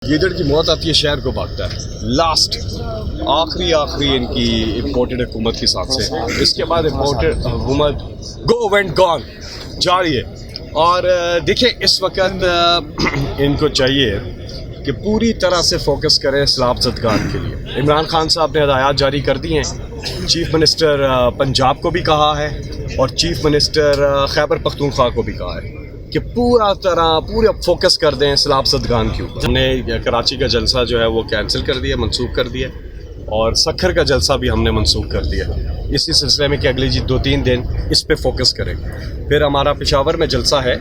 گیدڑ کی موت آتی ہے شہر کو بھاگتا ہے. لاسٹ آخری ان کی امپورٹڈ حکومت کے ساتھ سے اس کے بعد امپورٹڈ حکومت گو وینٹ گون جا رہی ہے. اور دیکھیں اس وقت ان کو چاہیے کہ پوری طرح سے فوکس کریں اسلام زدگان کے لیے. عمران خان صاحب نے ہدایات جاری کر دی ہیں. چیف منسٹر پنجاب کو بھی کہا ہے اور چیف منسٹر خیبر پختونخوا کو بھی کہا ہے کہ پورا فوکس کر دیں اسلام زدگان کے اوپر. ہم نے کراچی کا جلسہ جو ہے وہ کینسل کر دیا، منسوخ کر دیا، اور سکھر کا جلسہ بھی ہم نے منسوخ کر دیا اسی سلسلے میں کہ اگلے 2-3 دن اس پہ فوکس کریں. پھر ہمارا پشاور میں جلسہ ہے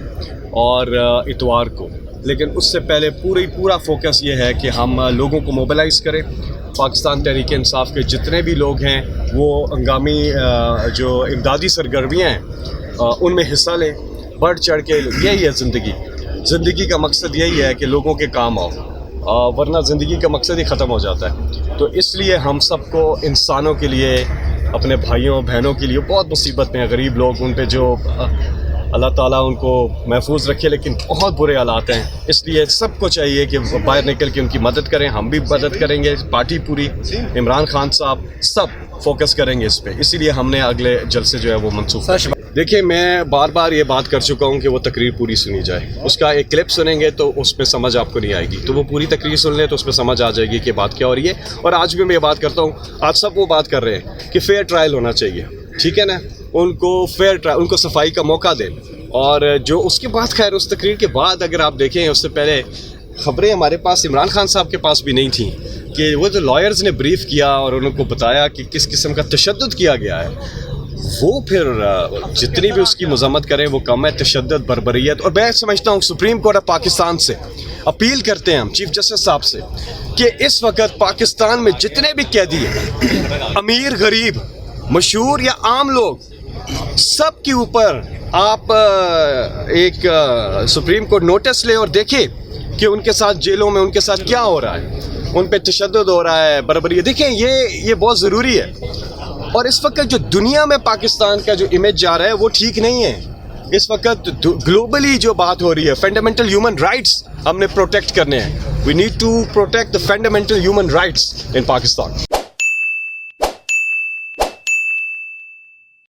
اور اتوار کو، لیکن اس سے پہلے پورا فوکس یہ ہے کہ ہم لوگوں کو موبلائز کریں. پاکستان تحریک انصاف کے جتنے بھی لوگ ہیں وہ ہنگامی جو امدادی سرگرمیاں ہیں ان میں حصہ لیں بڑھ چڑھ کے. یہی ہے زندگی کا مقصد یہی ہے کہ لوگوں کے کام آؤ، ورنہ زندگی کا مقصد ہی ختم ہو جاتا ہے. تو اس لیے ہم سب کو انسانوں کے لیے، اپنے بھائیوں بہنوں کے لیے بہت مصیبت میں ہیں غریب لوگ، ان پہ جو اللہ تعالیٰ ان کو محفوظ رکھے، لیکن بہت برے حالات ہیں. اس لیے سب کو چاہیے کہ باہر نکل کے ان کی مدد کریں. ہم بھی مدد کریں گے، پارٹی پوری، عمران خان صاحب سب فوکس کریں گے اس پہ. اسی لیے ہم نے اگلے جلسے جو ہے وہ منسوخ. دیکھیں میں بار یہ بات کر چکا ہوں کہ وہ تقریر پوری سنی جائے. اس کا ایک کلپ سنیں گے تو اس میں سمجھ آپ کو نہیں آئے گی، تو وہ پوری تقریر سن لیں تو اس میں سمجھ آ جائے گی کہ بات کیا ہو رہی ہے. اور آج بھی میں یہ بات کرتا ہوں، آج سب وہ بات کر رہے ہیں کہ فیئر ٹرائل ہونا چاہیے، ٹھیک ہے نا. ان کو فیئر ٹرائل، ان کو صفائی کا موقع دیں. اور جو اس کے بعد خیر اس تقریر کے بعد اگر آپ دیکھیں، اس سے پہلے خبریں ہمارے پاس عمران خان صاحب کے پاس بھی نہیں تھیں کہ وہ جو لائرز نے بریف کیا اور ان کو بتایا کہ کس قسم کا تشدد کیا گیا ہے، وہ پھر جتنی بھی اس کی مذمت کریں وہ کم ہے. تشدد، بربریت. اور میں سمجھتا ہوں سپریم کورٹ آف پاکستان سے اپیل کرتے ہیں ہم چیف جسٹس صاحب سے کہ اس وقت پاکستان میں جتنے بھی قیدی ہیں، امیر غریب، مشہور یا عام لوگ، سب کے اوپر آپ ایک سپریم کورٹ نوٹس لیں اور دیکھیں کہ ان کے ساتھ جیلوں میں ان کے ساتھ کیا ہو رہا ہے. ان پہ تشدد ہو رہا ہے، بربریت. دیکھیں یہ بہت ضروری ہے. اور اس وقت جو دنیا میں پاکستان کا جو امیج جا رہا ہے وہ ٹھیک نہیں ہے. اس وقت گلوبلی جو بات ہو رہی ہے، فنڈامنٹل ہیومن رائٹس ہم نے پروٹیکٹ کرنے ہیں. We need to protect the fundamental human rights in Pakistan.